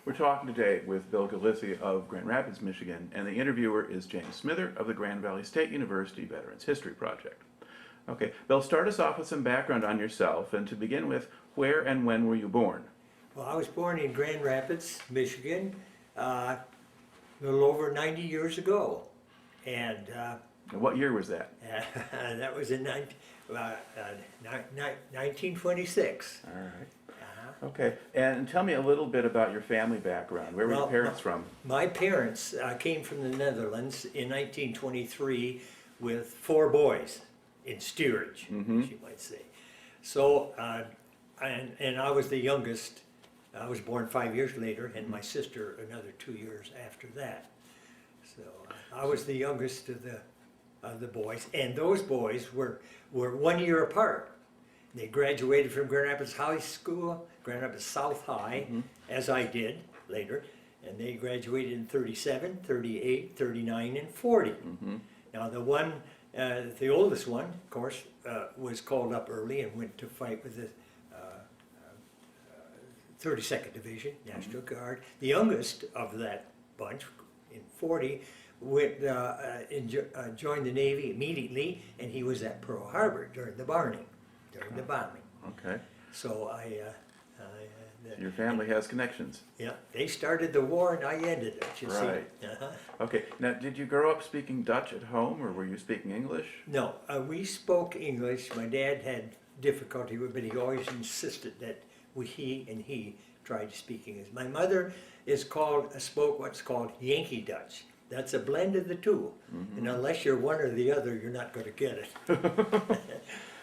We're talking today with Bill Gillesse of Grand Rapids, Michigan, and the interviewer is James Smither of the Grand Valley State University Veterans History Project. Okay, Bill, start us off with some background on yourself, and to begin with, where and when were you born? Well, I was born in Grand Rapids, Michigan, a little over 90 years ago. And What year was that? that was in 1926. All right. Okay, and tell me a little bit about your family background. Where were your parents from? My parents came from the Netherlands in 1923 with 4 boys in steerage, as you might say. So, and I was the youngest. I was born 5 years later, and my sister another 2 years after that. So I was the youngest of the boys, and those boys were 1 year apart. They graduated from Grand Rapids High School, Grand Rapids South High, as I did later, and they graduated in 37, 38, 39, and 40. Now the oldest one, of course, was called up early and went to fight with the 32nd Division, National Guard. The youngest of that bunch, in 40, went, joined the Navy immediately, and he was at Pearl Harbor during the bombing. Okay. So Your family has connections. yeah, they started the war and I ended it, you Right. see. Okay, now did you grow up speaking Dutch at home, or were you speaking English? No, we spoke English. My dad had difficulty with it, but he always insisted that he tried to speak English. My mother spoke what's called Yankee Dutch. That's a blend of the two. And unless you're one or the other, you're not going to get it.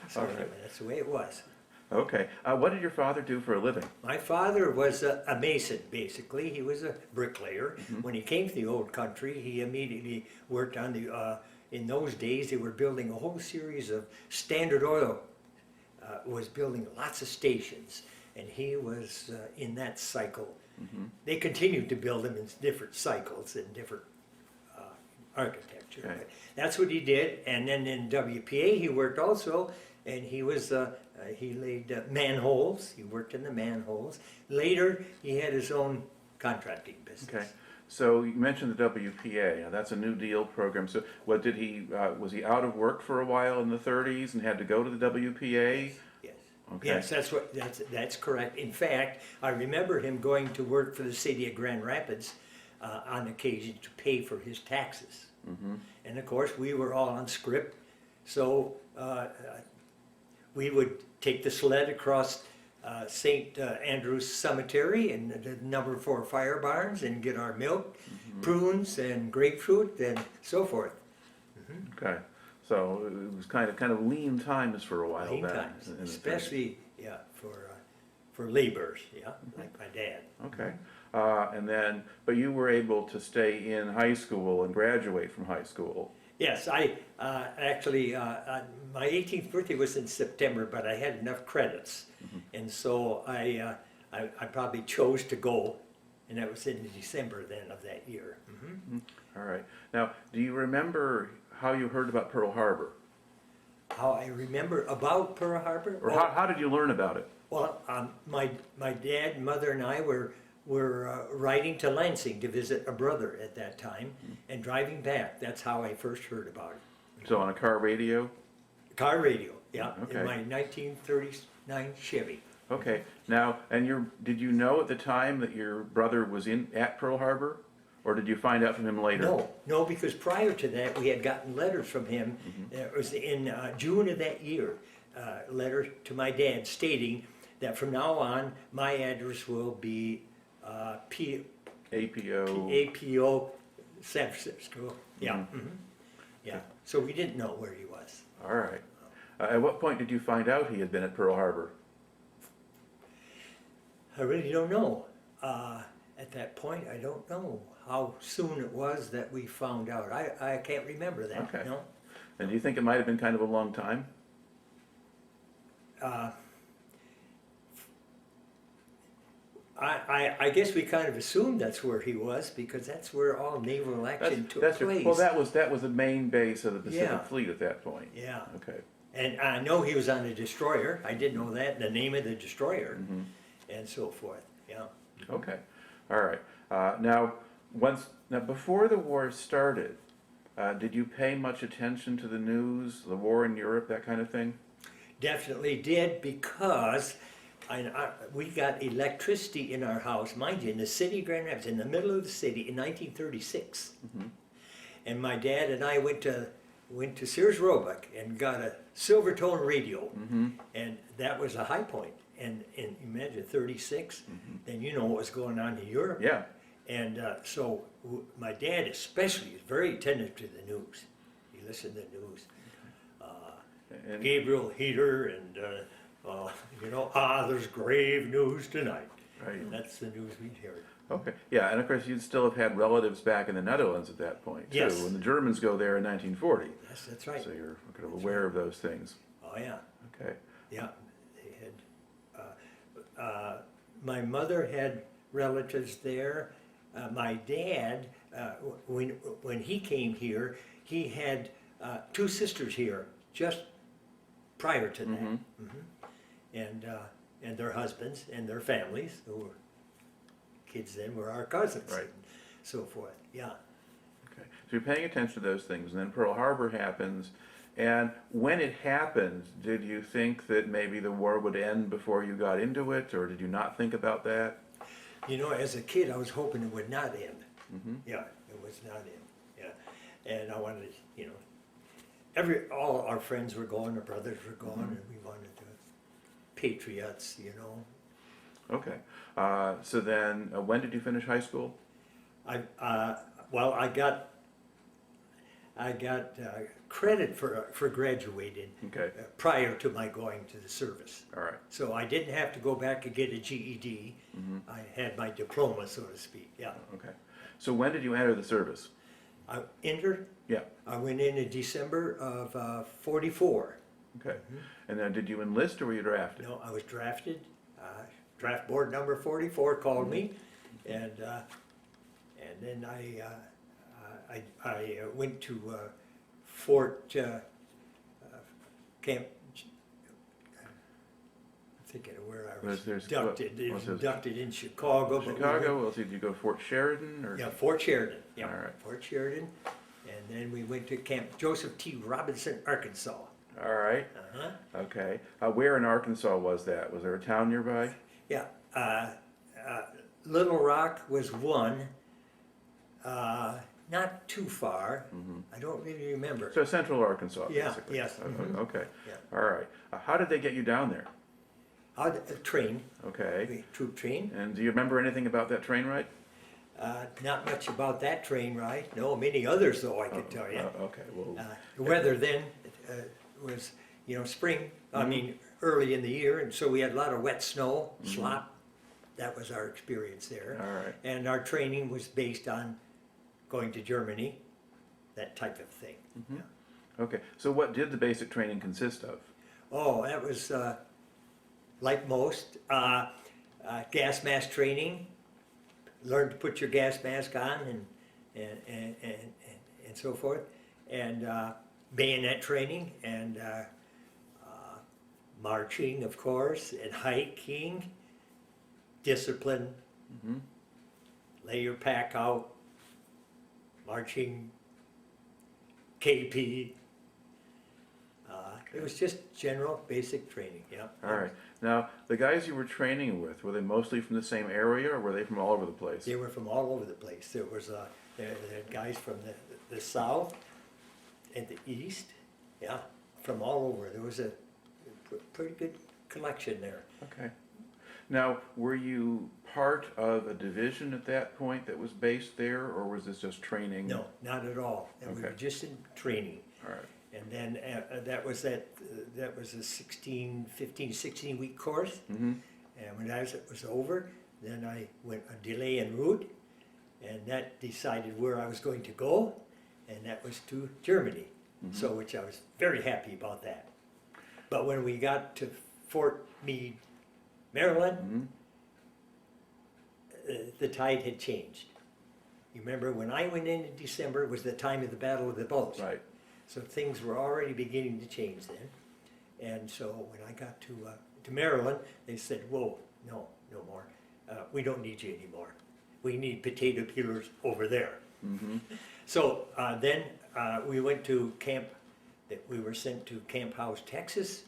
So anyway, that's the way it was. Okay, what did your father do for a living? My father was a mason, basically. He was a bricklayer. When he came to the old country, he immediately worked on in those days, they were building a whole series of Standard Oil, was building lots of stations, and he was in that cycle. They continued to build them in different cycles and different architecture. Okay. But that's what he did, and then in WPA he worked also, and he was he laid manholes. He worked in the manholes. Later, he had his own contracting business. Okay, so you mentioned the WPA. Now that's a New Deal program. So what did he? Was he out of work for a while in the 30s and had to go to the WPA? Yes. Okay. Yes, that's correct. In fact, I remember him going to work for the city of Grand Rapids on occasion to pay for his taxes. And of course, we were all on script, so we would take the sled across St. Andrew's Cemetery and the number 4 fire barns and get our milk, prunes and grapefruit and so forth. Okay, so it was kind of lean times for a while. Lean then, times, in the 30s. especially for laborers, like my dad. Okay, and then, but you were able to stay in high school and graduate from high school. Yes, I actually, my 18th birthday was in September, but I had enough credits. And so I probably chose to go, and that was in December then of that year. All right. Now, do you remember how you heard about Pearl Harbor? How I remember about Pearl Harbor? Or how did you learn about it? Well, my dad, mother, and I were riding to Lansing to visit a brother at that time, and driving back. That's how I first heard about it. So on a car radio? Car radio, yeah, Okay. in my 1939 Chevy. Okay. Now, and did you know at the time that your brother was at Pearl Harbor, or did you find out from him later? No, because prior to that, we had gotten letters from him. It was in June of that year, letter to my dad stating that from now on, my address will be APO San Francisco. Yeah. Yeah. So we didn't know where he was. All right. At what point did you find out he had been at Pearl Harbor? I really don't know. At that point, I don't know how soon it was that we found out. I can't remember that. Okay. No. And do you think it might have been kind of a long time? I guess we kind of assumed that's where he was because that's where all naval action took place. Well, that was the main base of the Pacific Yeah. Fleet at that point. Yeah. Okay. And I know he was on a destroyer. I did know that, the name of the destroyer, and so forth. Yeah. Okay. All right. Now, before the war started, did you pay much attention to the news, the war in Europe, that kind of thing? Definitely did, because we got electricity in our house, mind you, in the city of Grand Rapids, in the middle of the city in 1936. And my dad and I went to Sears Roebuck and got a Silvertone radio, and that was a high point. And imagine 36, then you know what was going on in Europe. Yeah. And so my dad especially is very attentive to the news. He listened to the news. And- Gabriel Heater and, there's grave news tonight. Right. And that's the news we'd hear. Okay. Yeah, and of course you'd still have had relatives back in the Netherlands at that point, too. Yes. When the Germans go there in 1940. Yes, that's right. So you're kind of aware of those things. Oh, yeah. Okay. Yeah. They had, my mother had relatives there. My dad, when he came here, he had 2 sisters here just prior to that. And their husbands and their families, who were kids then, were our cousins. Right. And so forth, yeah. Okay. So you're paying attention to those things, and then Pearl Harbor happens. And when it happened, did you think that maybe the war would end before you got into it, or did you not think about that? You know, as a kid, I was hoping it would not end. Yeah, it was not end. Yeah, and I wanted, all our friends were going, our brothers were going, and we wanted to patriots, Okay. So then, when did you finish high school? I got credit for graduating Okay. prior to my going to the service. All right. So I didn't have to go back and get a GED. I had my diploma, so to speak. Yeah. Okay. So when did you enter the service? I entered. Yeah. I went in December of '44. Okay. And then did you enlist or were you drafted? No, I was drafted. Draft board number 44 called me, and then I went to Fort Camp. I'm thinking of where I was inducted. It was inducted in Chicago. Chicago. Well, did you go to Fort Sheridan or? Yeah, Fort Sheridan. Yeah, All right. Fort Sheridan, and then we went to Camp Joseph T. Robinson, Arkansas. All right. Okay. Where in Arkansas was that? Was there a town nearby? Yeah, Little Rock was one, not too far. I don't really remember. So Central Arkansas, Yeah, basically. yes. Okay. Yeah. All right. How did they get you down there? Train, Okay. troop train. And do you remember anything about that train ride? Not much about that train ride. No, many others though, I could tell you. Okay. Well. The weather then was, spring. I mean, early in the year, and so we had a lot of wet snow, slop. That was our experience there. All right. And our training was based on going to Germany, that type of thing. Yeah. Okay. So what did the basic training consist of? Oh, that was like most gas mask training. Learn to put your gas mask on and so forth, and bayonet training and marching, of course, and hiking, discipline. Lay your pack out, marching, KP. It was just general basic training, yeah. All right. Now, the guys you were training with, were they mostly from the same area or were they from all over the place? They were from all over the place. There was there had guys from the south and the east, yeah, from all over. There was a pretty good collection there. Okay. Now, were you part of a division at that point that was based there, or was this just training? No, not at all. And we were Okay. just in training. All right. And then that was a 16-week course. And when that was over, then I went a delay en route, and that decided where I was going to go, and that was to Germany. So, which I was very happy about that. But when we got to Fort Meade, Maryland, the tide had changed. You remember when I went in December, it was the time of the Battle of the Bulge. Right. So things were already beginning to change then. And so when I got to Maryland, they said, whoa, no more. We don't need you anymore. we need potato peelers over there. Mm-hmm. So then we went to we were sent to Camp Howze, Texas,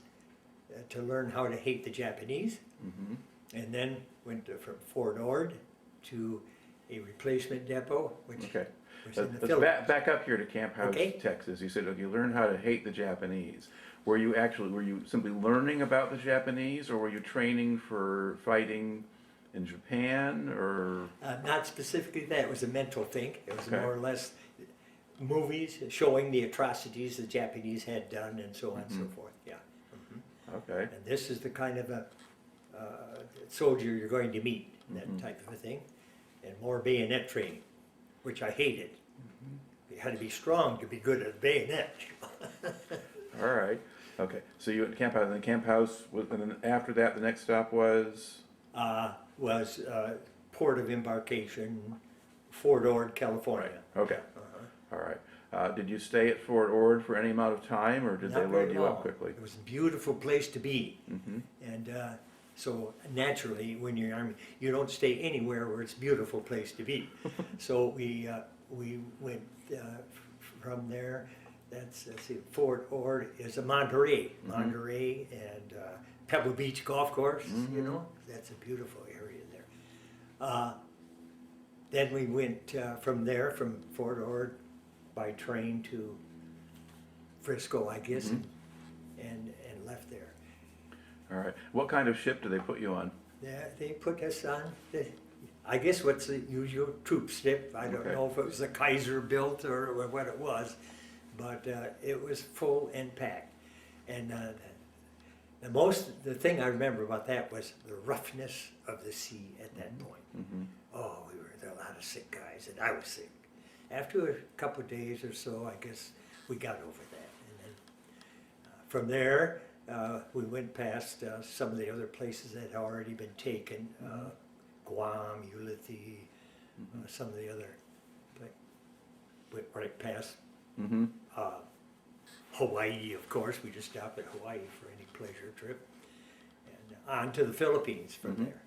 to learn how to hate the Japanese. Mm-hmm. And then went from Fort Ord to a replacement depot, which Okay. was in the Let's Philippines. back up here to Camp Howze, Okay. Texas. You said you learned how to hate the Japanese. Were you simply learning about the Japanese, or were you training for fighting in Japan, or? Not specifically that, it was a mental thing. It was Okay. more or less movies showing the atrocities the Japanese had done and so on and so forth, yeah. Okay. And this is the kind of a soldier you're going to meet, that type of a thing. And more bayonet training, which I hated. You had to be strong to be good at bayonet. All right. Okay. So you went to Camp Howze, and then Camp Howze, and then after that, the next stop was? Port of embarkation, Fort Ord, California. Okay. All right. Did you stay at Fort Ord for any amount of time, or did they Not very load you long. up quickly? It was a beautiful place to be. Mm-hmm. And so naturally, when you're in the Army, you don't stay anywhere where it's a beautiful place to be. So we went from there. Let's see, Fort Ord is a Monterey, and Pebble Beach Golf Course. You know, that's a beautiful area there. Then we went from there, from Fort Ord, by train to Frisco, I guess, and left there. All right. What kind of ship do they put you on? They put us on, I guess what's the usual troop ship. I don't Okay. know if it was a Kaiser built or what it was, but it was full and packed. And the thing I remember about that was the roughness of the sea at that point. Oh, there were a lot of sick guys, and I was sick. After a couple of days or so, I guess we got over that. And then from there, we went past some of the other places that had already been taken, Guam, Ulithi, some of the other, went right past Hawaii, of course. We just stopped at Hawaii for any pleasure trip, and on to the Philippines from there.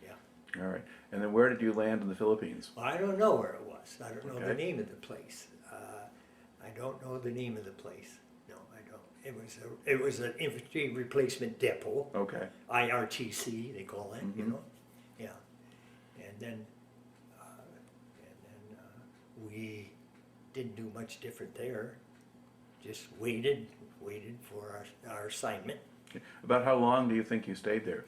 Yeah. All right. And then where did you land in the Philippines? Well, I don't know where it was. I don't know the Okay. name of the place. I don't know the name of the place. No, I don't. It was an Infantry Replacement Depot. Okay. IRTC, they call it, you know? Yeah. And then we didn't do much different there. Just waited for our assignment. Okay. About how long do you think you stayed there?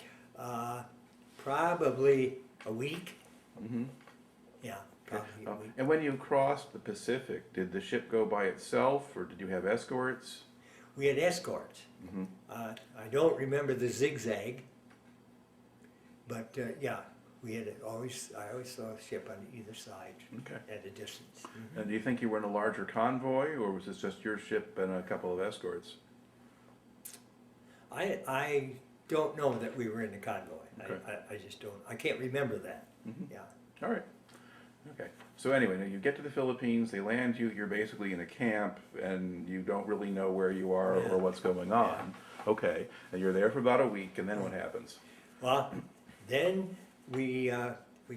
Probably a week. Yeah, probably a week. And when you crossed the Pacific, did the ship go by itself, or did you have escorts? We had escorts. I don't remember the zigzag, but yeah, I always saw a ship on either side Okay. at a distance. And do you think you were in a larger convoy, or was this just your ship and a couple of escorts? I don't know that we were in the convoy. Okay. I just don't. I can't remember that. Yeah. All right. Okay. So anyway, now you get to the Philippines, they land you, you're basically in a camp, and you don't really know where you are or what's going on. Okay. And you're there for about a week, and then what happens? Well, then we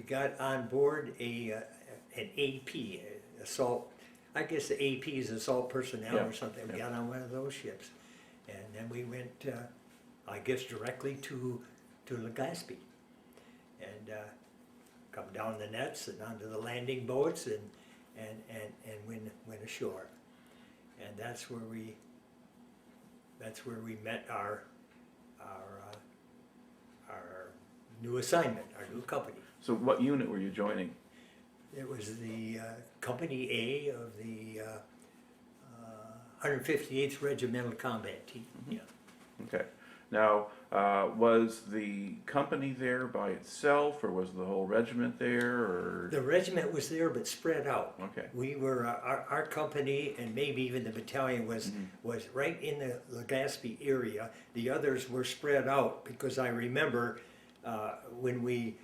got on board an AP, assault. I guess the AP is assault personnel or something. We got on one of those ships, and then we went, I guess, directly to Legazpi, and come down the nets and onto the landing boats and went ashore, and that's where we met our new assignment, our new company. So what unit were you joining? It was the Company A of the 158th Regimental Combat Team. Yeah. Okay. Now, was the company there by itself, or was the whole regiment there, or? The regiment was there, but spread out. Okay. We were our company, and maybe even the battalion was right in the Legazpi area. The others were spread out because I remember when we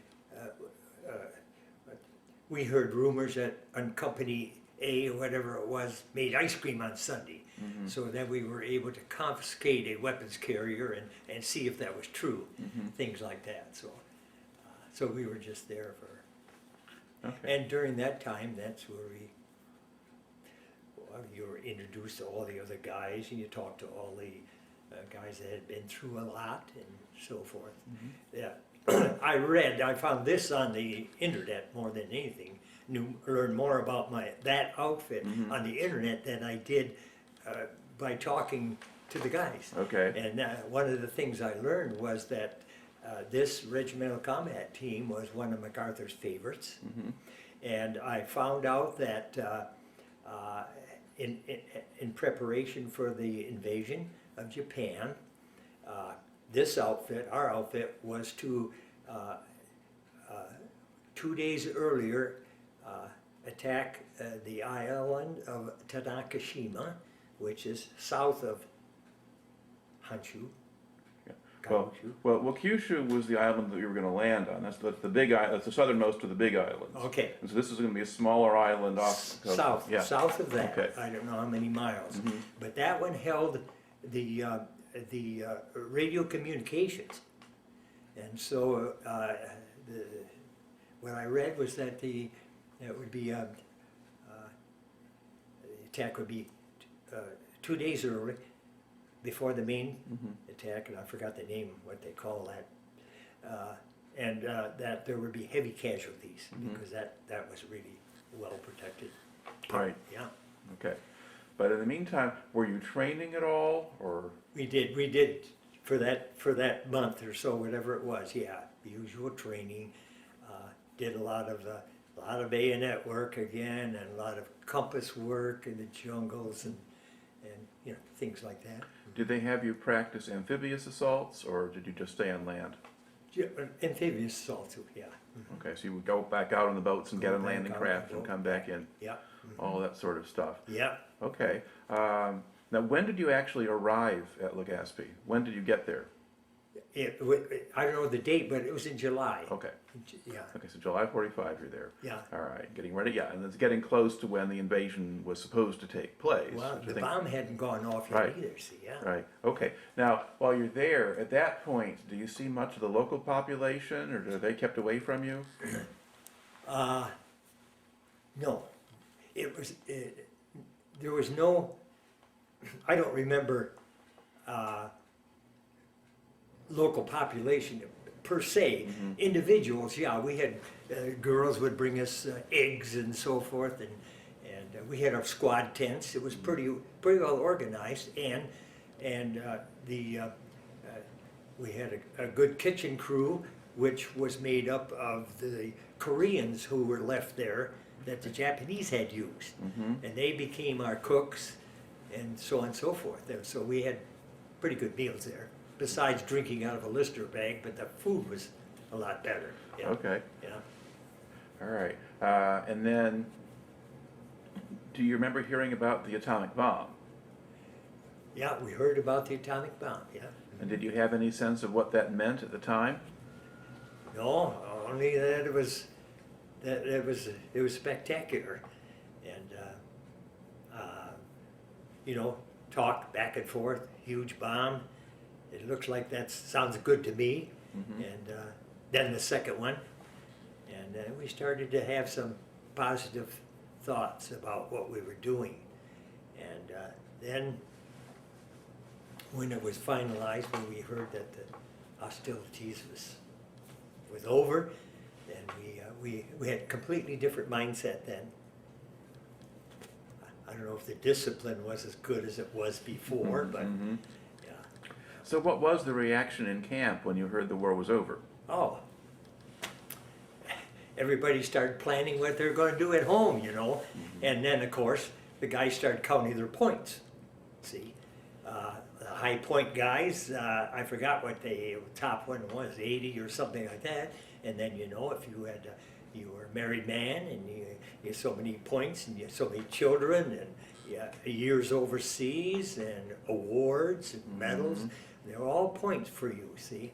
heard rumors that on Company A or whatever it was made ice cream on Sunday. So then we were able to confiscate a weapons carrier and see if that was true, things like that. So we were just there Okay. And during that time, that's where you were introduced to all the other guys, and you talked to all the guys that had been through a lot and so forth. Yeah, I found this on the internet more than anything. Learned more about that outfit on the internet than I did by talking to the guys. Okay. And one of the things I learned was that this Regimental Combat Team was one of MacArthur's favorites. And I found out that in preparation for the invasion of Japan, this outfit, our outfit, was to 2 days earlier attack the island of Tanegashima, which is south of Honshu. Well, Kyushu was the island that you were going to land on. That's the big island. That's the southernmost of the big islands. Okay. And so this is going to be a smaller island off the coast. South, Yeah. south of that. Okay. I don't know how many miles, but that one held the radio communications, and so what I read was that the attack would be 2 days early before the main attack, and I forgot the name, what they call that, and that there would be heavy casualties because that was really well protected. Right. Yeah. Okay. But in the meantime, were you training at all, or? We did for that month or so, whatever it was. Yeah, the usual training. Did a lot of bayonet work again, and a lot of compass work in the jungles and things like that. Did they have you practice amphibious assaults, or did you just stay on land? Yeah, amphibious assaults, yeah. Okay, so you would go back out on the boats and Go get a back landing out, craft go and come back in. Yeah. All that sort of stuff. Yeah. Okay. Now, when did you actually arrive at Legazpi? When did you get there? I don't know the date, but it was in July. Okay. Yeah. Okay, so July 45, you're there. Yeah. All right, getting ready. Yeah, and it's getting close to when the invasion was supposed to take place. Well, which I the think- bomb hadn't gone off yet Right. either. See, yeah. Right. Okay. Now, while you're there, at that point, do you see much of the local population, or are they kept away from you? No, there was no, I don't remember local population per se. Individuals, yeah, we had, girls would bring us eggs and so forth, and we had our squad tents. It was pretty well organized, and we had a good kitchen crew, which was made up of the Koreans who were left there that the Japanese had used, and they became our cooks, and so on and so forth. And so we had pretty good meals there, besides drinking out of a Lister bag, but the food was a lot better. Yeah. Okay. Yeah. All right. And then, do you remember hearing about the atomic bomb? Yeah, we heard about the atomic bomb, yeah. And did you have any sense of what that meant at the time? No, only that it was spectacular, and talk back and forth. Huge bomb. It looks like that sounds good to me. And then the second one, and we started to have some positive thoughts about what we were doing, and then when it was finalized, when we heard that the hostilities was over, and we had a completely different mindset then. I don't know if the discipline was as good as it was before, but yeah. So what was the reaction in camp when you heard the war was over? Oh, everybody started planning what they're going to do at home, and then of course the guys started counting their points. See, the high point guys, I forgot what the top one was, 80 or something like that. And then if you were a married man and you had so many points and you had so many children and years overseas and awards and medals, they were all points for you. See,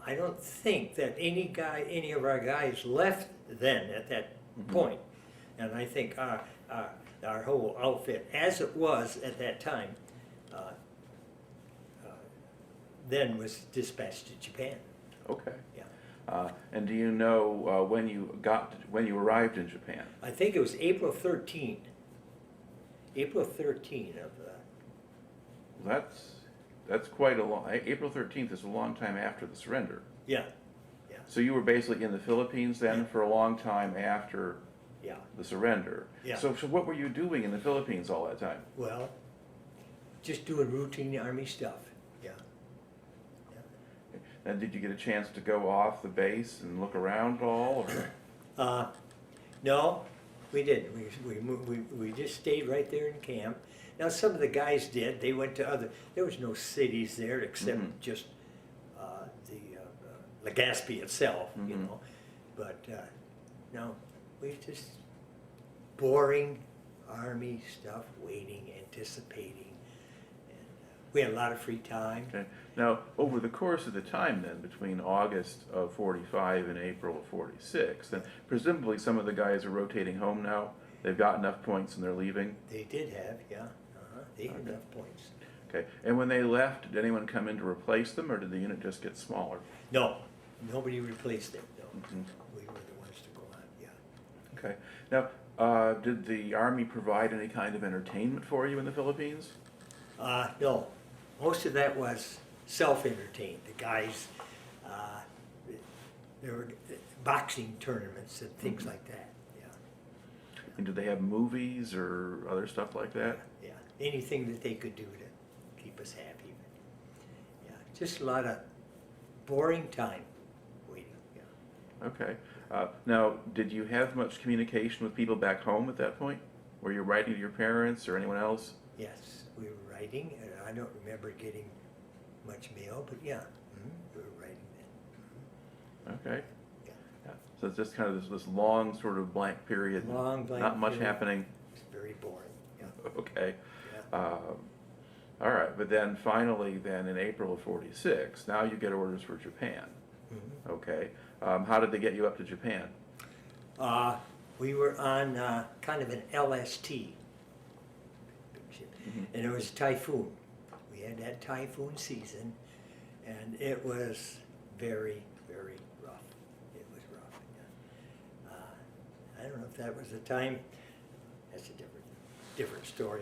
I don't think that any of our guys left then at that point. And I think our whole outfit, as it was at that time, then was dispatched to Japan. Okay. Yeah. And do you know when you arrived in Japan? I think it was April 13. April 13 of That's quite a long. April 13th is a long time after the surrender. yeah, So you were basically in the Philippines then Yeah. for a long time after yeah. the surrender. Yeah. So what were you doing in the Philippines all that time? Well, just doing routine Army stuff. Yeah. And did you get a chance to go off the base and look around at all? Or? No, we didn't. We just stayed right there in camp. Now some of the guys did. They went to other. There was no cities there except just the Legazpi itself, you know. But no, we just boring Army stuff, waiting, anticipating, and we had a lot of free time. Okay. Now, over the course of the time then, between August of 45 and April of 46, then presumably some of the guys are rotating home now. They've got enough points and they're leaving. They did have, yeah. They had enough points. Okay. And when they left, did anyone come in to replace them, or did the unit just get smaller? No, nobody replaced them. No, we were the ones to go on. Yeah. Okay. Now, did the Army provide any kind of entertainment for you in the Philippines? No, most of that was self-entertained. The guys, there were boxing tournaments and things like that. Yeah. And did they have movies or other stuff like that? Yeah. Anything that they could do to keep us happy. Yeah. Just a lot of boring time waiting. Yeah. Okay. Now, did you have much communication with people back home at that point? Were you writing to your parents or anyone else? Yes, we were writing, and I don't remember getting much mail, but yeah, we were writing then. Okay. Yeah. Yeah. So it's just kind of this long sort of blank period. Long blank Not much period. happening. It's very boring. Yeah. Okay. Yeah. All right. But then finally, then in April of 46, now you get orders for Japan. Okay. How did they get you up to Japan? We were on kind of an LST, and it was a typhoon. We had that typhoon season, and it was very, very rough. It was rough. Yeah. I don't know if that was the time. That's a different story.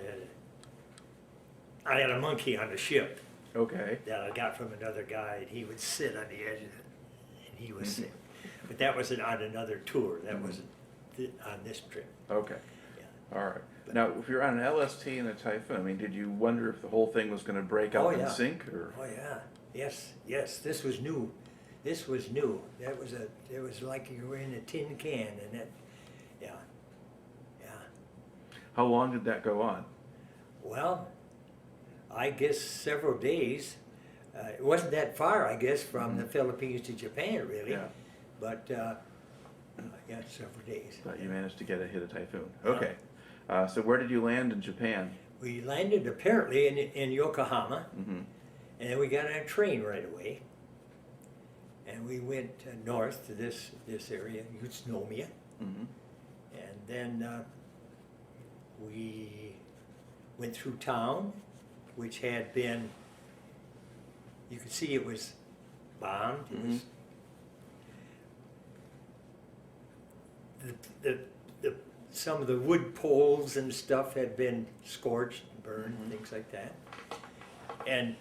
I had a monkey on the ship Okay. that I got from another guy, and he would sit on the edge of it, and he was sick. But that wasn't on another tour. That wasn't on this trip. Okay. Yeah. All right. Now, if you're on an LST in a typhoon, I mean, did you wonder if the whole thing was going to break up and sink, or? Oh yeah. Yes. This was new. This was new. It was like you were in a tin can, and that. Yeah. How long did that go on? Well, I guess several days. It wasn't that far, I guess, from the Philippines to Japan, really. Yeah. But yeah, several days. But you managed to get a hit of typhoon. Okay. So where did you land in Japan? We landed apparently in Yokohama, Mm-hmm. and then we got on a train right away. And we went north to this area, Utsunomiya, Mm-hmm. and then we went through town, which had been, you could see it was bombed. It was some of the wood poles and stuff had been scorched and burned, things like that. And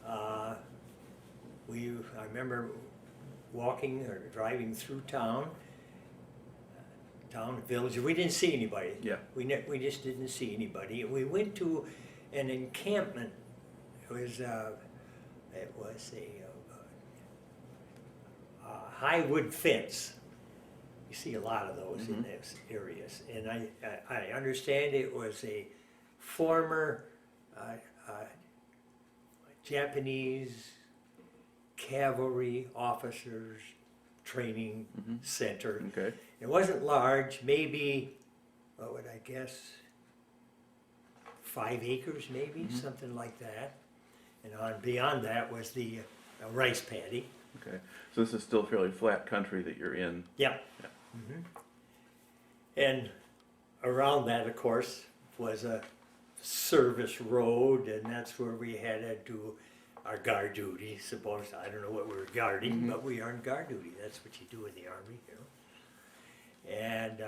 I remember walking or driving through town, village. We didn't see anybody. Yeah. We just didn't see anybody. We went to an encampment. It was a high wood fence. You see a lot of those in those areas, and I understand it was a former Japanese cavalry officers training center. Okay. It wasn't large, maybe, what would I guess, 5 acres maybe, something like that. And beyond that was the rice paddy. Okay. So this is still fairly flat country that you're in. Yeah. And around that, of course, was a service road, and that's where we headed to our guard duty. Suppose, I don't know what we were guarding, but we are on guard duty. That's what you do in the Army, you know. And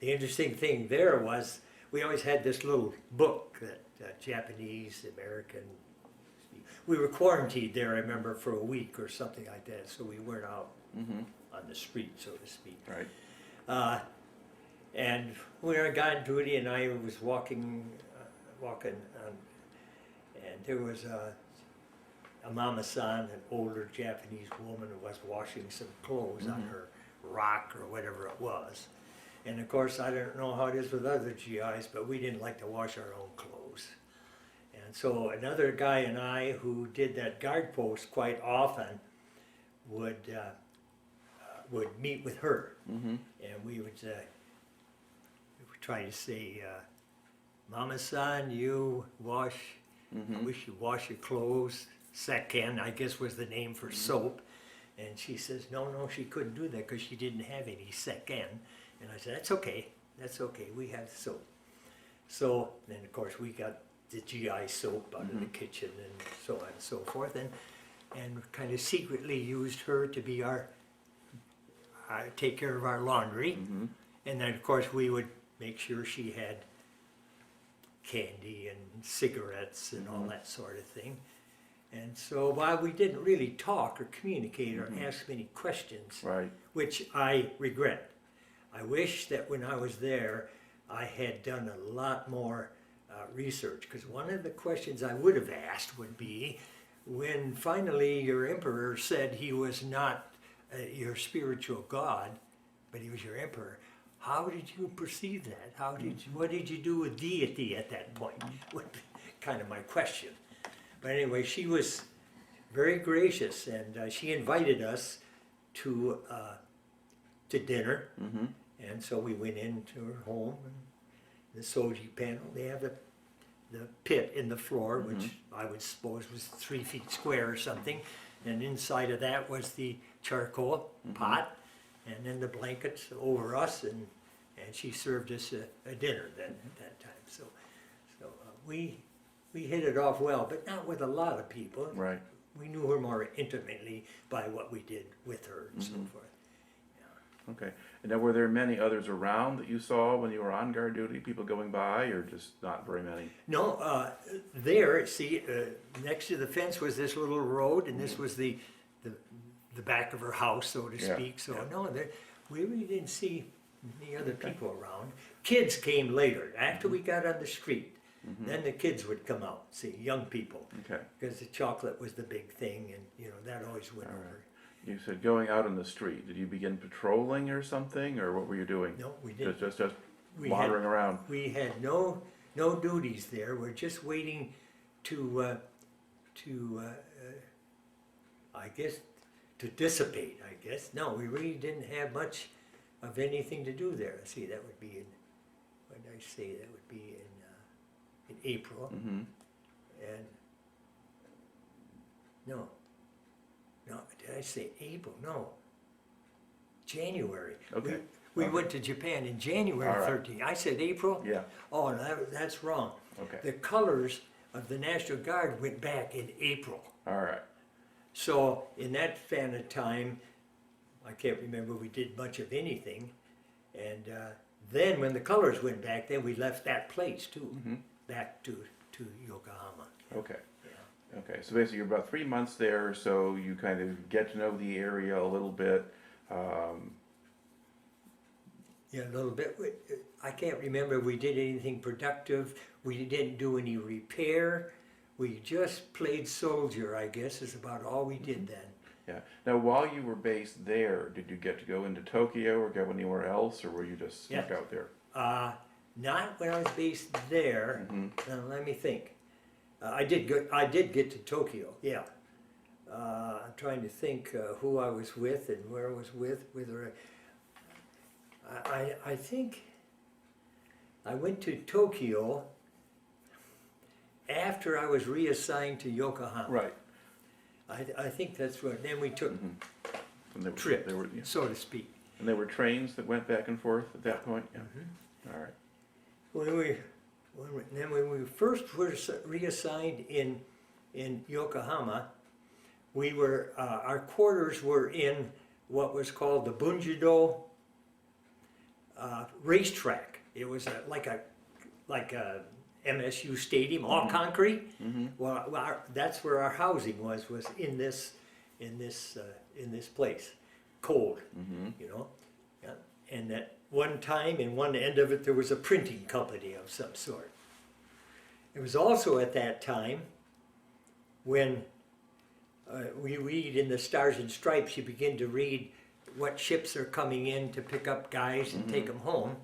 the interesting thing there was we always had this little book that Japanese, American, we were quarantined there, I remember, for a week or something like that, so we weren't out on the street, so to speak. Right. And we were on guard duty, and I was walking, and there was a mama-san, an older Japanese woman who was washing some clothes on her rock or whatever it was. And of course, I don't know how it is with other GIs, but we didn't like to wash our own clothes. And so another guy and I, who did that guard post quite often, would meet with her, and we would try to say, "Mama-san, you wash. I wish you wash your clothes." Sekken, I guess, was the name for soap. And she says, no, she couldn't do that because she didn't have any sekken. And I said, that's okay, we have soap. So then, of course, we got the GI soap out of the kitchen and so on and so forth, and kind of secretly used her to be our take care of our laundry. And then, of course, we would make sure she had candy and cigarettes and all that sort of thing. And so while we didn't really talk or communicate or ask many questions, which I regret, I wish that when I was there I had done a lot more research, because one of the questions I would have asked would be, when finally your emperor said he was not your spiritual god, but he was your emperor, how did you perceive that? What did you do with deity at that point? Would be kind of my question. But anyway, she was very gracious, and she invited us to dinner. And so we went into her home, and the soji panel, they have the pit in the floor, which I would suppose was 3 feet square or something, and inside of that was the charcoal pot, and then the blankets over us, and she served us a dinner then at that time. So we hit it off well, but not with a lot of people. Right. We knew her more intimately by what we did with her and so forth. Okay. And now, were there many others around that you saw when you were on guard duty, people going by, or just not very many? No, there, see, next to the fence was this little road, and this was the back of her house, so to speak. So no, we really didn't see any other people around. Kids came later, after we got on the street. Then the kids would come out, see, young people. Okay. Because the chocolate was the big thing, and that always went over. You said going out on the street. Did you begin patrolling or something, or what were you doing? No, we didn't. Just wandering around. We had no duties there. We're just waiting to I guess, to dissipate. I guess. No, we really didn't have much of anything to do there. See, that would be in. What did I say? That would be in April. And no, did I say April? No, January. Okay. We went to Japan in January 13th. I said April? Yeah. Oh, no, that's wrong. Okay. The colors of the National Guard went back in April. All right. So in that span of time, I can't remember we did much of anything. And then when the colors went back, then we left that place too, back to Yokohama. Okay. Yeah. Okay, so basically you're about 3 months there, so you kind of get to know the area a little bit. Yeah, a little bit. I can't remember we did anything productive. We didn't do any repair. We just played soldier, I guess, is about all we did then. Yeah. Now, while you were based there, did you get to go into Tokyo or go anywhere else, or were you just stuck out there? Not when I was based there. Now, let me think. I did get to Tokyo. Yeah. I'm trying to think who I was with and where I was with her. I think I went to Tokyo after I was reassigned to Yokohama. Right. I think that's what. Then we took trip, so to speak. And there were trains that went back and forth at that point. Yeah. All right. When we first were reassigned in in Yokohama, we were, our quarters were in what was called the Bunjido racetrack. It was like a MSU stadium, all concrete. Well, that's where our housing was in this place, cold, you know. Yeah. And at one time, in one end of it, there was a printing company of some sort. It was also at that time when we read in the Stars and Stripes, you begin to read what ships are coming in to pick up guys and take them home.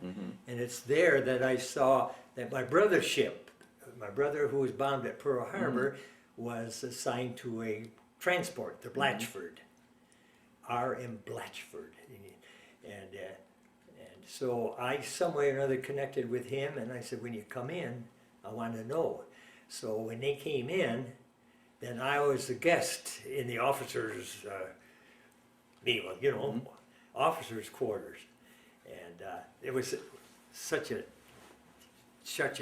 And it's there that I saw that my brother's ship, my brother who was bombed at Pearl Harbor, was assigned to a transport, the Blatchford, R.M. Blatchford. And so I, some way or another, connected with him, and I said, when you come in, I want to know. So when they came in, then I was a guest in the officers' meal, you know, officers' quarters. And it was such a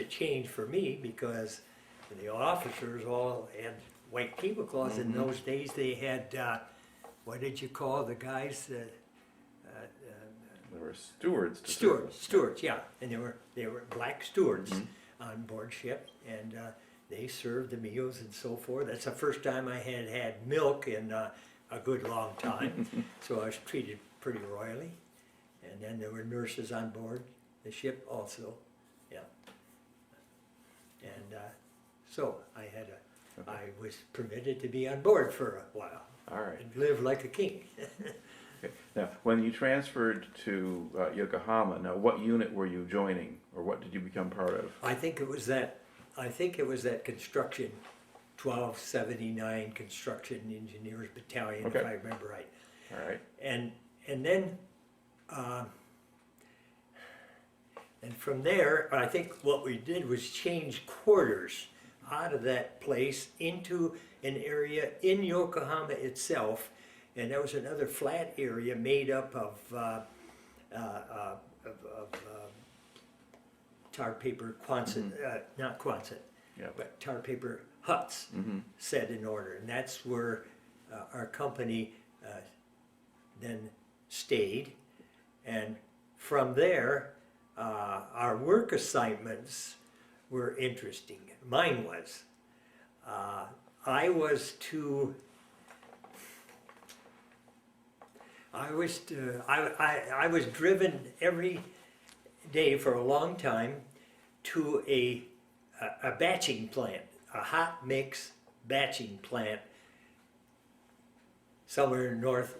change for me, because the officers all had white tablecloths. In those days they had, what did you call the guys? There were stewards. Stewards, yeah. And they were black stewards on board ship, and they served the meals and so forth. That's the first time I had milk in a good long time. So I was treated pretty royally. And then there were nurses on board the ship also, yeah. And so I was permitted to be on board for a while. All right. And live like a king. Okay. Now, when you transferred to Yokohama, now what unit were you joining, or what did you become part of? I think it was that construction, 1279 Construction Engineers Battalion, if I remember right. All right. And then, and from there, I think what we did was change quarters out of that place into an area in Yokohama itself, and there was another flat area made up of tar paper Quonset, not Quonset, but tar paper huts set in order, and that's where our company then stayed. And from there, our work assignments were interesting. Mine was. I was driven every day for a long time to a batching plant, a hot mix batching plant somewhere in North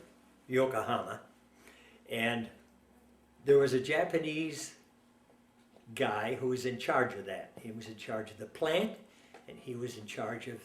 Yokohama. And there was a Japanese guy who was in charge of that. He was in charge of the plant, and he was in charge of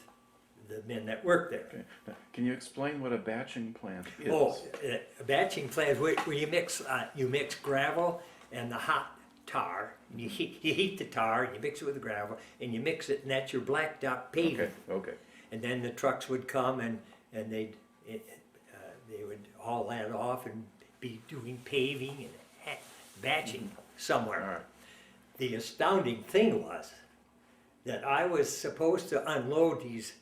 the men that worked there. Okay. Now, can you explain what a batching plant is? Oh, a batching plant is where you mix gravel and the hot tar. You heat the tar, and you mix it with the gravel, and you mix it, and that's your blacktop paving. Okay. And then the trucks would come, and they would haul that off and be doing paving and batching somewhere. All right. The astounding thing was that I was supposed to unload these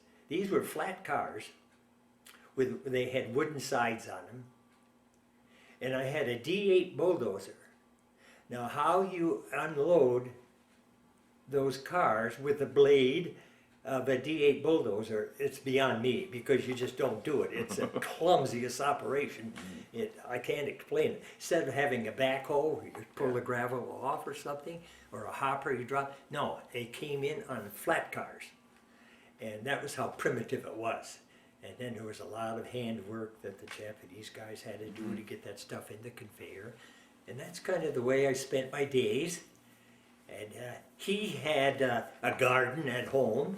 were flat cars they had wooden sides on them, and I had a D8 bulldozer. Now how you unload those cars with the blade of a D8 bulldozer, it's beyond me, because you just don't do it. It's the clumsiest operation. I can't explain it. Instead of having a backhoe, you pull the gravel off or something, or a hopper you drop. No, they came in on flat cars. And that was how primitive it was. And then there was a lot of handwork that the Japanese guys had to do to get that stuff in the conveyor. And that's kind of the way I spent my days. And he had a garden at home.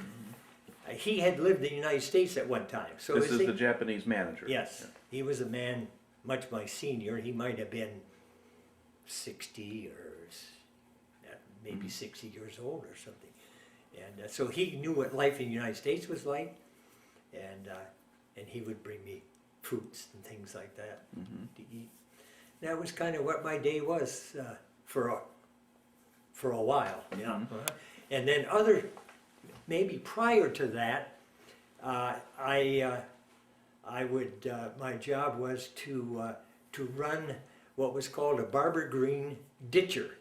He had lived in the United States at one time. So this is the Japanese manager. Yes. Yeah. He was a man much my senior. He might have been 60 or maybe 60 years old or something. And so he knew what life in the United States was like, and he would bring me fruits and things like that to eat. That was kind of what my day was for a while. Yeah. And then maybe prior to that, I would, my job was to run what was called a barber green ditcher.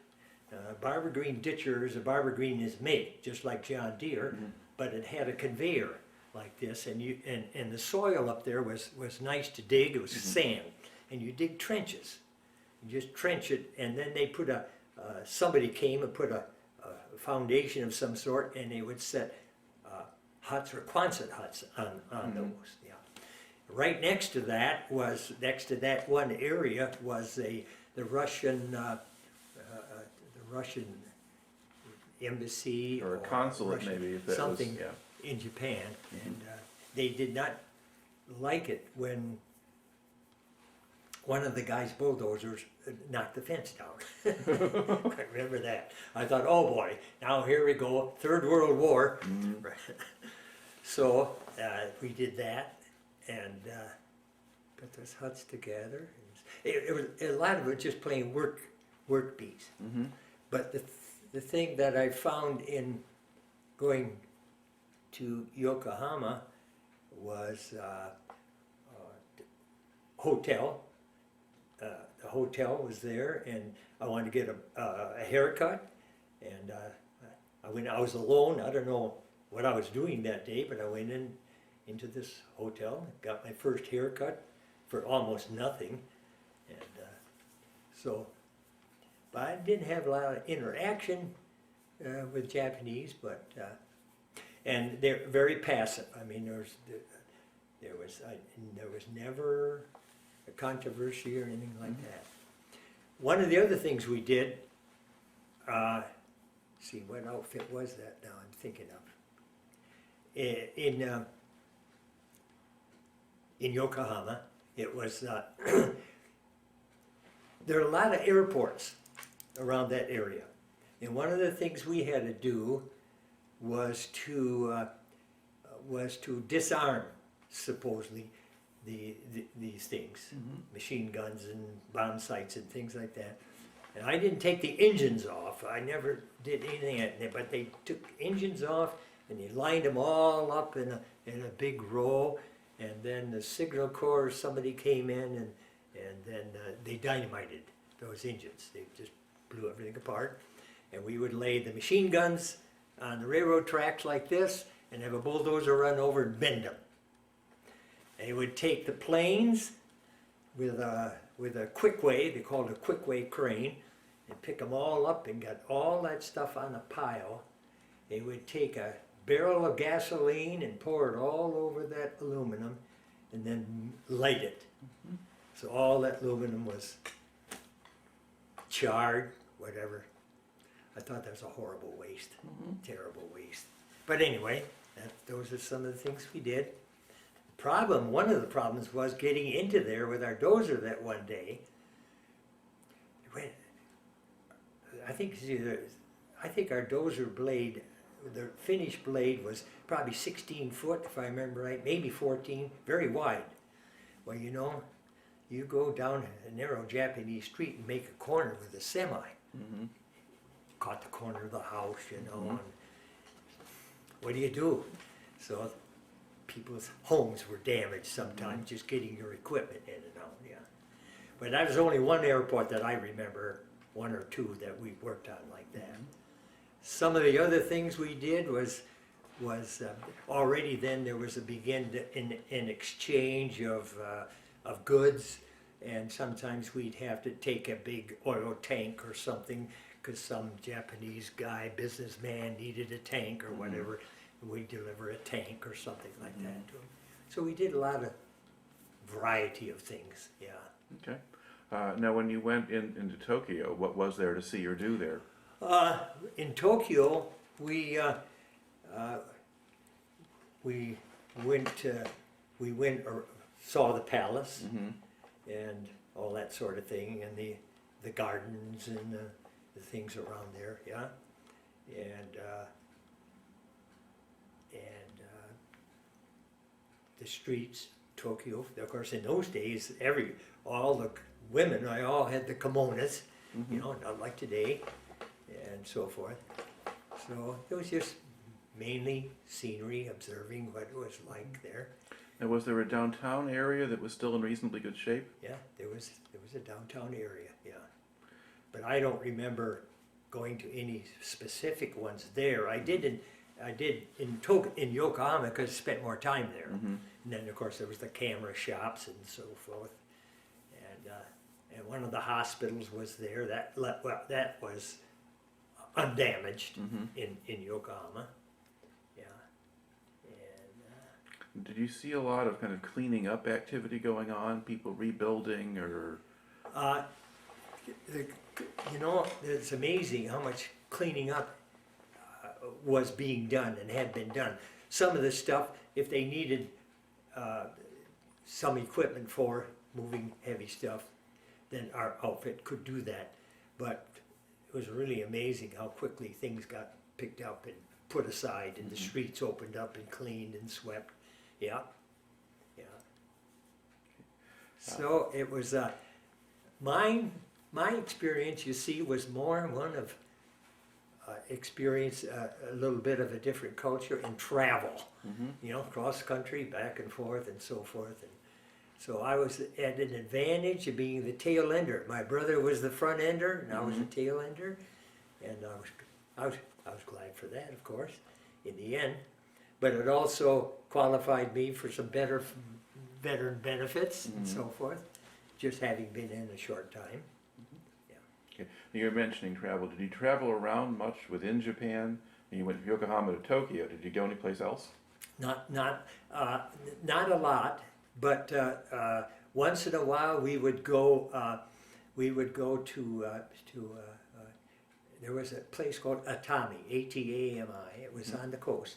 Barber green ditcher is a barber green is made, just like John Deere, but it had a conveyor like this, and and the soil up there was nice to dig. It was sand, and you dig trenches. You just trench it, and then they put somebody came and put a foundation of some sort, and they would set huts or Quonset huts on those. Yeah. Right next to that one area was the Russian embassy Or a consulate, Russian, maybe, if that something was, yeah. in Japan, and they did not like it when one of the guys' bulldozers knocked the fence down. I remember that. I thought, oh boy, now here we go, Third World War. So we did that and put those huts together. It was a lot of it just plain work beats. But the thing that I found in going to Yokohama was hotel. The hotel was there, and I wanted to get a haircut, and I was alone. I don't know what I was doing that day, but I went into this hotel, got my first haircut for almost nothing, and but I didn't have a lot of interaction with Japanese, but and they're very passive. I mean, there was never a controversy or anything like that. One of the other things we did, see what outfit was that now I'm thinking of. In Yokohama, it was, there are a lot of airports around that area. And one of the things we had to do was to disarm, supposedly, these things, machine guns and bomb sites and things like that. And I didn't take the engines off. I never did anything at it, but they took engines off and they lined them all up in a big row. And then the signal corps, somebody came in and then they dynamited those engines. They just blew everything apart. And we would lay the machine guns on the railroad tracks like this and have a bulldozer run over and bend them. They would take the planes with a quick way, they called it a quick way crane, and pick them all up and got all that stuff on a pile. They would take a barrel of gasoline and pour it all over that aluminum and then light it. So all that aluminum was charred, whatever. I thought that was a horrible waste, terrible waste. But anyway, those are some of the things we did. One of the problems was getting into there with our dozer that one day. I think our dozer blade, the finished blade was probably 16 foot, if I remember right, maybe 14, very wide. Well, you know, you go down a narrow Japanese street and make a corner with a semi. Caught the corner of the house, you know, and what do you do? So people's homes were damaged sometimes, just getting your equipment in and out, yeah. But that was only one airport that I remember, one or two that we worked on like that. Some of the other things we did was already then there was an exchange of goods, and sometimes we'd have to take a big oil tank or something because some Japanese guy, businessman, needed a tank or whatever. We deliver a tank or something like that to him. So we did a lot of variety of things, yeah. Okay. Now, when you went into Tokyo, what was there to see or do there? In Tokyo, we went or saw the palace and all that sort of thing, and the gardens and the things around there, yeah, and the streets, Tokyo. Of course, in those days, all the women, I all had the kimonos, you know, not like today, and so forth. So it was just mainly scenery, observing what it was like there. And was there a downtown area that was still in reasonably good shape? Yeah, there was a downtown area, yeah. But I don't remember going to any specific ones there. I did in Yokohama because I spent more time there. And then of course there was the camera shops and so forth. And one of the hospitals was there. That was undamaged in Yokohama. Yeah. And Did you see a lot of kind of cleaning up activity going on, people rebuilding or? you know, it's amazing how much cleaning up was being done and had been done. Some of the stuff, if they needed some equipment for moving heavy stuff, then our outfit could do that. But it was really amazing how quickly things got picked up and put aside, and the streets opened up and cleaned and swept. Yeah, yeah. So it was my experience, you see, was more one of experience a little bit of a different culture and travel. You know, cross country, back and forth, and so forth. And so I was at an advantage of being the tail ender. My brother was the front ender, and I was the tail ender, and I was glad for that, of course, in the end. But it also qualified me for some better veteran benefits and so forth, just having been in a short time. Okay. You were mentioning travel. Did you travel around much within Japan? And you went from Yokohama to Tokyo. Did you go anyplace else? Not a lot, but once in a while we would go to there was a place called Atami, A-T-A-M-I. It was on the coast,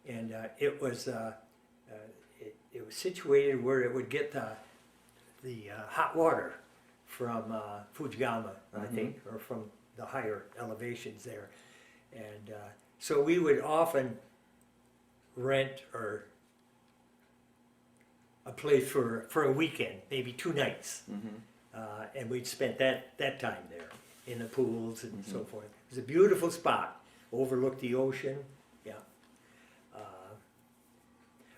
and it was situated where it would get the hot water from Fujiyama, I think, or from the higher elevations there, and so we would often rent or a place for a weekend, maybe 2 nights, and we'd spent that time there in the pools and so forth. It was a beautiful spot, overlooked the ocean. Yeah,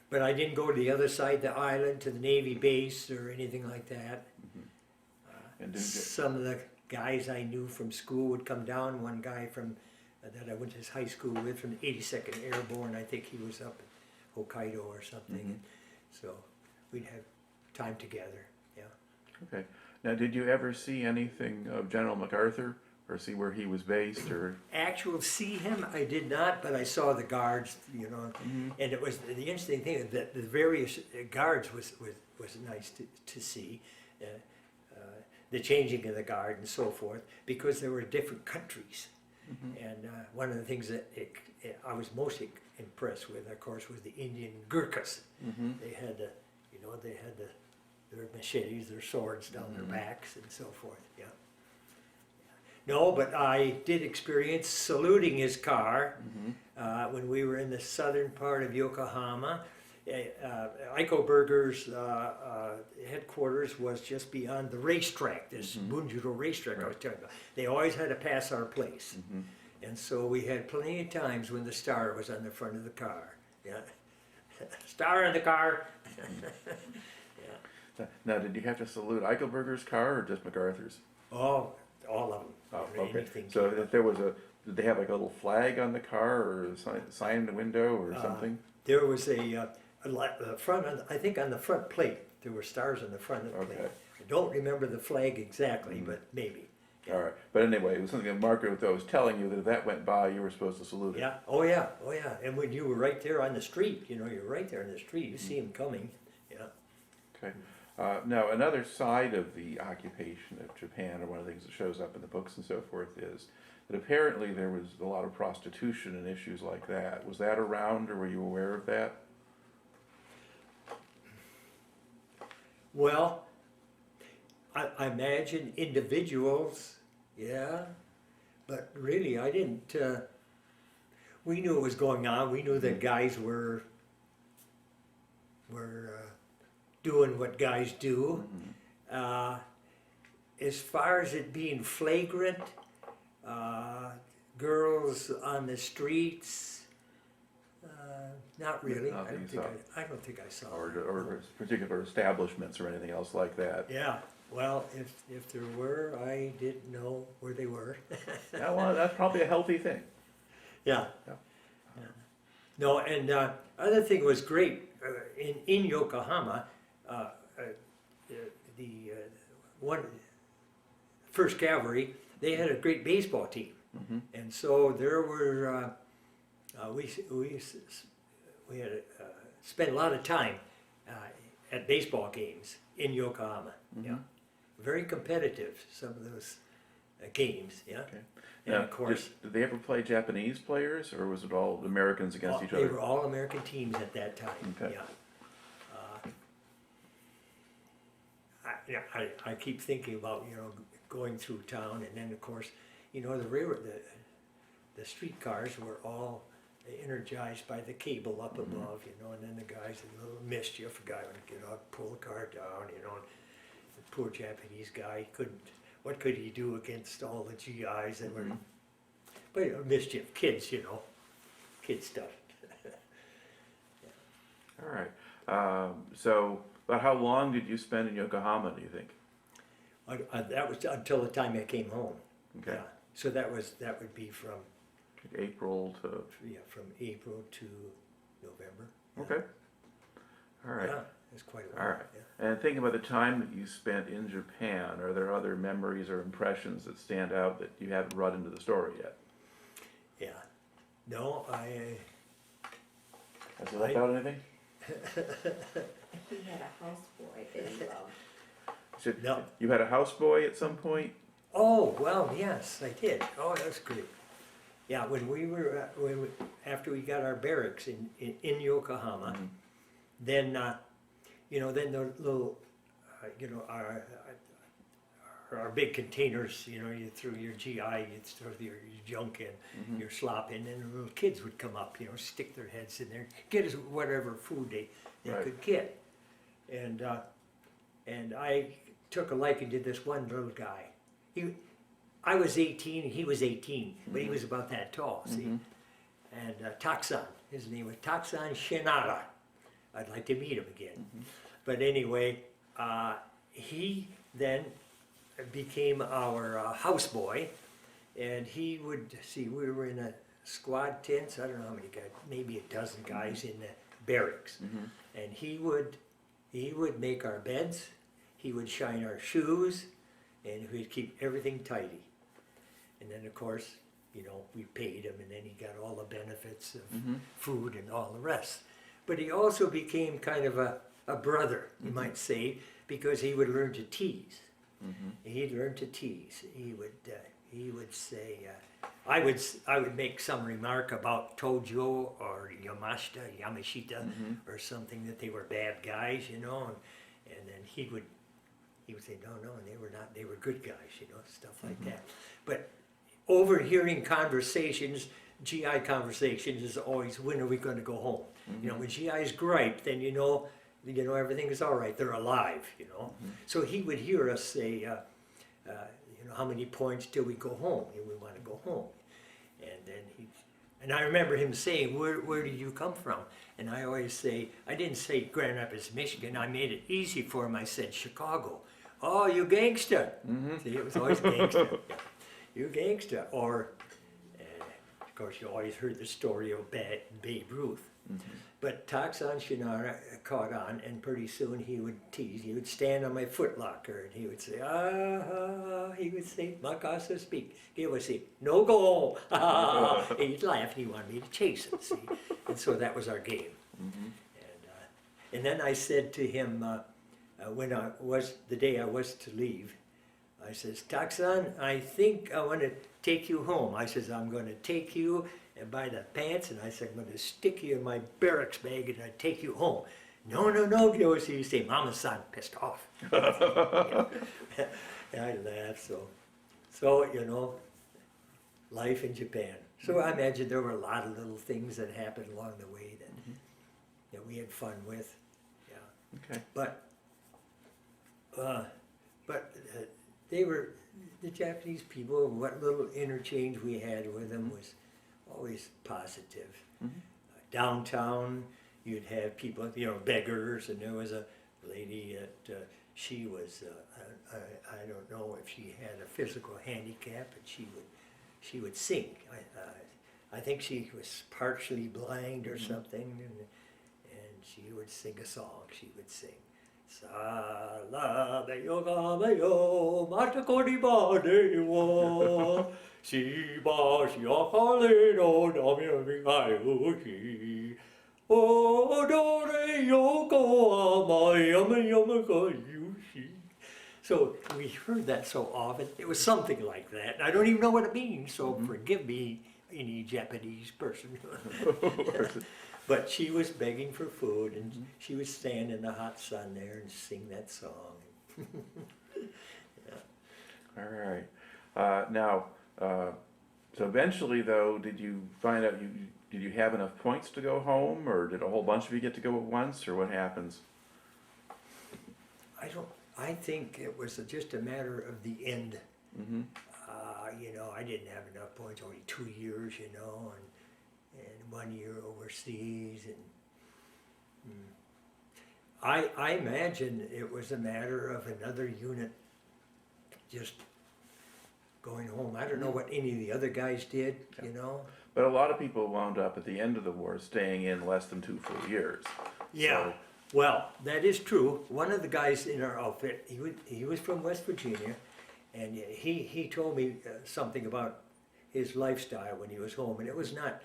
but I didn't go to the other side of the island to the Navy base or anything like that. And Some of the guys I knew from school would come down. One guy from that I went to high school with from the 82nd Airborne, I think he was up in Hokkaido or something. So we'd have time together, yeah. Okay. Now, did you ever see anything of General MacArthur, or see where he was based, or? Actual see him, I did not, but I saw the guards, you know, and it was the interesting thing that the various guards was nice to see. The changing of the guard and so forth, because there were different countries. And one of the things that I was most impressed with, of course, was the Indian Gurkhas. They had their machetes, their swords down their backs and so forth. Yeah. No, but I did experience saluting his car when we were in the southern part of Yokohama. Eichelberger's headquarters was just beyond the racetrack, this Bunjiro racetrack I was talking about. They always had to pass our place. And so we had plenty of times when the star was on the front of the car. Yeah. Star in the car. Now, did you have to salute Eichelberger's car or just MacArthur's? Oh, all of them. Oh, okay. Anything So if there was did they have like a little flag on the car or a sign in the window or something? There was a front, I think on the front plate, there were stars on the front of the plate. I don't remember the flag exactly, but maybe. All right. But anyway, it was something that Margaret was telling you that if that went by, you were supposed to salute it. Yeah, oh yeah. And when you were right there on the street, you know, you're right there on the street, you see him coming, yeah. Okay. Now, another side of the occupation of Japan, or one of the things that shows up in the books and so forth, is that apparently there was a lot of prostitution and issues like that. Was that around, or were you aware of that? Well, I imagine individuals, yeah, but really I didn't, we knew it was going on. We knew that guys were doing what guys do. As far as it being flagrant, girls on the streets, Not really. Not I that don't you think saw. I don't think I saw. or particular establishments or anything else like that. Yeah. Well, if there were, I didn't know where they were. Yeah, well, that's probably a healthy thing. Yeah. Yeah. Yeah. No, and other thing was great in Yokohama. The one First Cavalry, they had a great baseball team, and so there were we had spent a lot of time at baseball games in Yokohama. Yeah, very competitive. Some of those games. Yeah, Okay. and Now, of course. did they ever play Japanese players, or was it all Americans against each They other? were all American teams at that time. Okay. Yeah. I keep thinking about going through town, and then of course the the streetcars were all energized by the cable up above, and then the guys a little mischief. A guy would get out, pull the car down, and the poor Japanese guy couldn't. What could he do against all the GIs that were? But mischief, kids, kid stuff. All right. So, about how long did you spend in Yokohama, do you think? That was until the time I came home. Okay. Yeah. So that would be from April to. from April to November. Okay. All right. Yeah, it's quite a while. All right. Yeah. And thinking about the time that you spent in Japan, are there other memories or impressions that stand out that you haven't brought into the story yet? Yeah. No, Has it left out anything? He had a houseboy that he loved. No. You had a houseboy at some point? Oh well, yes, I did. Oh, that's great. Yeah, when after we got our barracks in Yokohama, then then the little our big containers, you threw your GI, you throw your junk in, your slop in, and the little kids would come up, stick their heads in there, get us whatever food they Right. could get, and I took a liking to this one little guy. I was 18, he was 18, but he was about that tall, see. And Taksan, his name was Taksan Shinara. I'd like to meet him again. But anyway, he then became our houseboy, and he would, we were in a squad tents, I don't know how many guys, maybe a dozen guys in the barracks. And he would make our beds, he would shine our shoes, and we'd keep everything tidy. And then of course, we paid him, and then he got all the benefits of food and all the rest. But he also became kind of a brother, you might say, because he would learn to tease. He'd learn to tease. He would say, I would make some remark about Tojo or Yamashita or something, that they were bad guys, and then he would say, no, they were not, they were good guys, stuff like that. But overhearing conversations, GI conversations, is always, when are we going to go home? When GIs gripe, then everything is all right, they're alive, So he would hear us say, how many points till we go home? We want to go home. And then and I remember him saying, where did you come from? And I always say, I didn't say Grand Rapids, Michigan, I made it easy for him, I said Chicago. Oh, you gangster. See, it was always gangster. Yeah. You gangster. Or, of course, you always heard the story of Babe Ruth. But Taksan Shinara caught on, and pretty soon he would tease. He would stand on my footlocker, and he would say, he would say, Makasa speak. He would say, no go. And he'd laugh, and he wanted me to chase him, see. And so that was our game. And then I said to him, the day I was to leave, I says, Taksan, I think I want to take you home. I says, I'm going to take you by the pants, and I said, I'm going to stick you in my barracks bag, and I take you home. No, Gillesse. You say, Mama-san, pissed off. And I laughed, so, life in Japan. So I imagine there were a lot of little things that happened along the way that we had fun with. Yeah. Okay. But they were, the Japanese people, what little interchange we had with them was always positive. downtown, you'd have people, you know, beggars, and there was a lady that she was, I don't know if she had a physical handicap, but she would sing. I think she was partially blind or something, and she would sing a song. She would sing, "Salabe Yokohama yo, matakori ba de wo, shiba shiakale no dami migayoshi, o dore Yokohama yama yama ga yushi." So we heard that so often. It was something like that. I don't even know what it means, so forgive me, any Japanese person. But she was begging for food, and she would stand in the hot sun there and sing that song. All right. Now, so eventually, though, did you find out did you have enough points to go home, or did a whole bunch of you get to go at once, or what happens? I think it was just a matter of the end. Mm-hmm. You know, I didn't have enough points, only 2 years, you know, and 1 year overseas, and I imagine it was a matter of another unit just going home. I don't know what any of the other guys did, you know. But a lot of people wound up at the end of the war staying in less than 2 full years. Yeah, well, that is true. One of the guys in our outfit, he was from West Virginia, and he told me something about his lifestyle when he was home, and it was not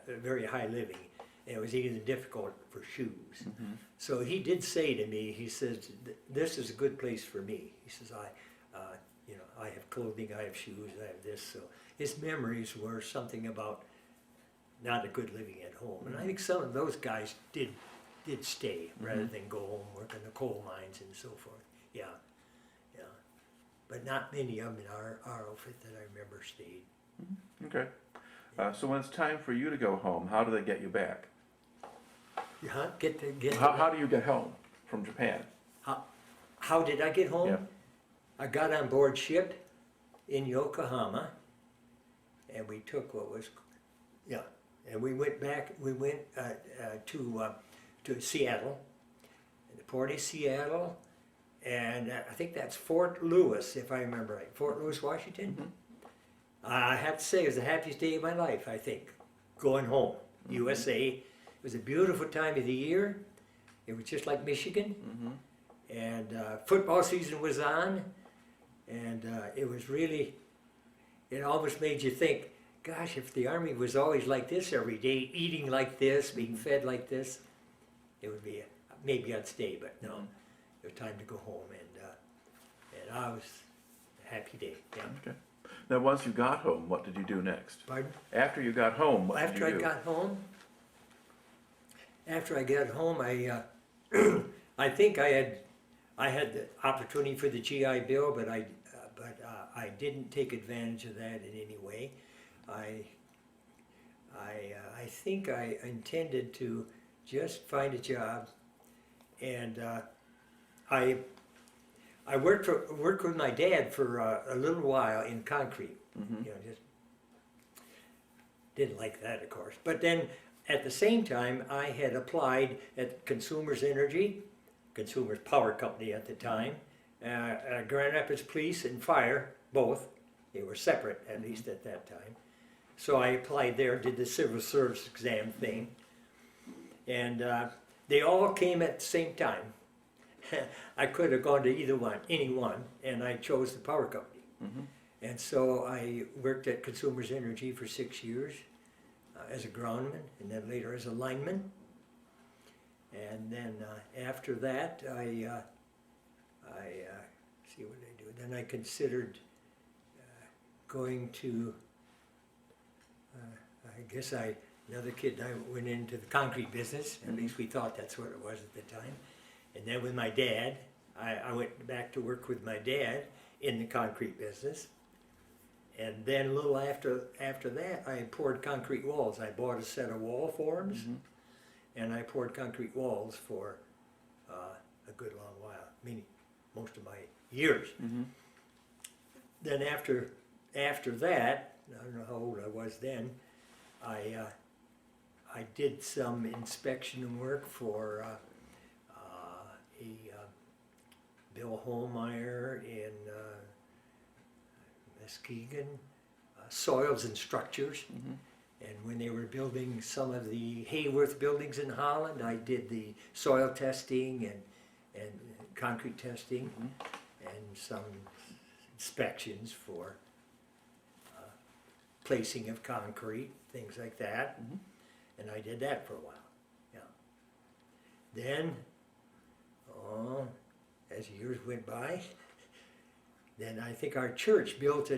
very high living. It was even difficult for shoes. Mm-hmm. So he did say to me, he says, "This is a good place for me." He says, you know, I have clothing, I have shoes, I have this. So his memories were something about not a good living at home. And I think some of those guys did stay rather than go home, work in the coal mines and so forth. Yeah. But not many of them in our outfit that I remember stayed. Okay. So when it's time for you to go home, how do they get you back? How How do you get home from Japan? How did I get home? Yeah. I got on board ship in Yokohama, and we took and we went back. We went to Seattle, the port of Seattle, and I think that's Fort Lewis, if I remember right. Fort Lewis, Washington. Mm-hmm. I have to say, it was the happiest day of my life. I think going home, USA. It was a beautiful time of the year. It was just like Michigan. And football season was on, and it was really, it almost made you think, gosh, if the Army was always like this every day, eating like this, being fed like this, it would be, maybe I'd stay, but no, it was time to go home, and I was a happy day. Yeah. Okay. Now, once you got home, what did you do next? Pardon? After you got home, what did you do? After I got home, I think I had the opportunity for the GI Bill, but I didn't take advantage of that in any way. I think I intended to just find a job, and I worked with my dad for a little while in concrete. You know, just didn't like that, of course. But then at the same time, I had applied at Consumers Energy, Consumers Power Company at the time, Grand Rapids Police and Fire, both. They were separate, at least at that time. So I applied there, did the civil service exam thing, and they all came at the same time. I could have gone to any one, and I chose the power company. And so I worked at Consumers Energy for 6 years as a groundman, and then later as a lineman. And then after that, I see what I do. Then I considered going to. I guess another kid and I went into the concrete business. At least we thought that's what it was at the time. And then with my dad, I went back to work with my dad in the concrete business. And then a little after that, I poured concrete walls. I bought a set of wall forms, and I poured concrete walls for a good long while, most of my years. Then after that, I don't know how old I was then, I I did some inspection work for Bill Holmeyer in Muskegon, Soils and Structures. And when they were building some of the Hayworth buildings in Holland, I did the soil testing and concrete testing and some inspections for placing of concrete, things like that. And I did that for a while, yeah. Then, as years went by, then I think our church was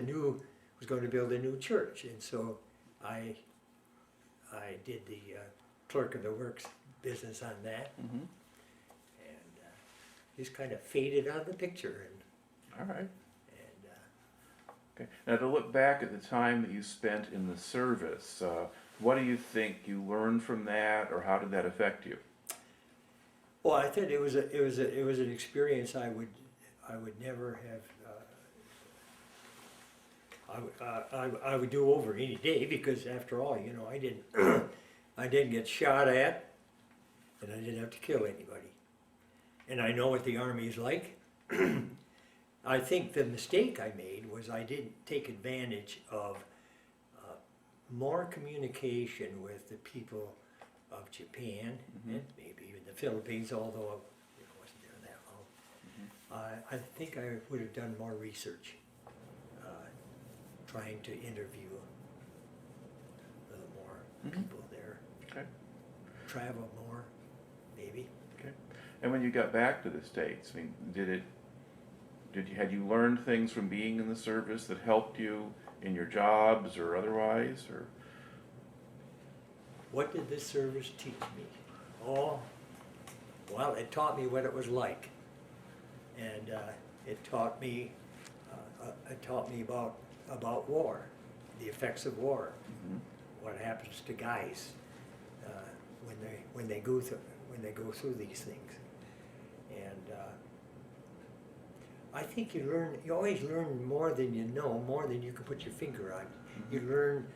going to build a new church. And so I did the clerk of the works business on that. And just kind of faded out of the picture. All right. And Okay. Now, to look back at the time that you spent in the service, what do you think you learned from that, or how did that affect you? well, I think it was an experience I would never have. I would do over any day, because after all, you know, I didn't get shot at, and I didn't have to kill anybody. And I know what the Army is like. I think the mistake I made was I didn't take advantage of more communication with the people of Japan, and maybe even the Philippines, although I wasn't there that long. I think I would have done more research, trying to interview a little more people there, Okay. travel more, maybe. Okay. And when you got back to the States, I mean, had you learned things from being in the service that helped you in your jobs or otherwise, or? What did this service teach me? Oh, well, it taught me what it was like, and it taught me about war, the effects of war, what happens to guys when they go through these things, and I think you always learn more than you know, more than you can put your finger on. You learn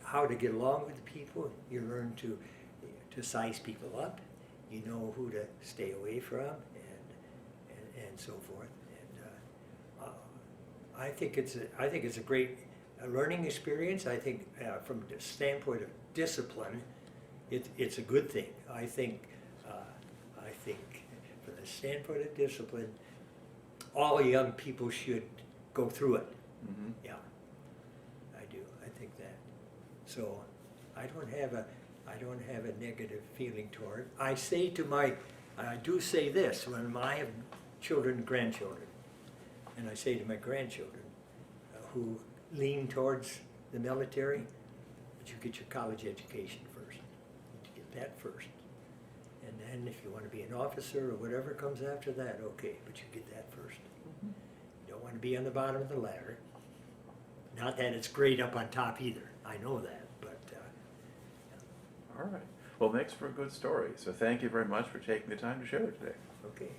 how to get along with people. You learn to size people up. You know who to stay away from, and so forth. And I think it's a great learning experience. I think from the standpoint of discipline, it's a good thing. I think from the standpoint of discipline, all young people should go through it. Yeah, I do. I think that. So I don't have a negative feeling toward it. I do say this when I have children and grandchildren, and I say to my grandchildren who lean towards the military, but you get your college education first. You get that first. And then if you want to be an officer or whatever comes after that, okay, but you get that first. You don't want to be on the bottom of the ladder. Not that it's great up on top either. I know that, but... All right. Well, it makes for a good story. So thank you very much for taking the time to share it today. Okay.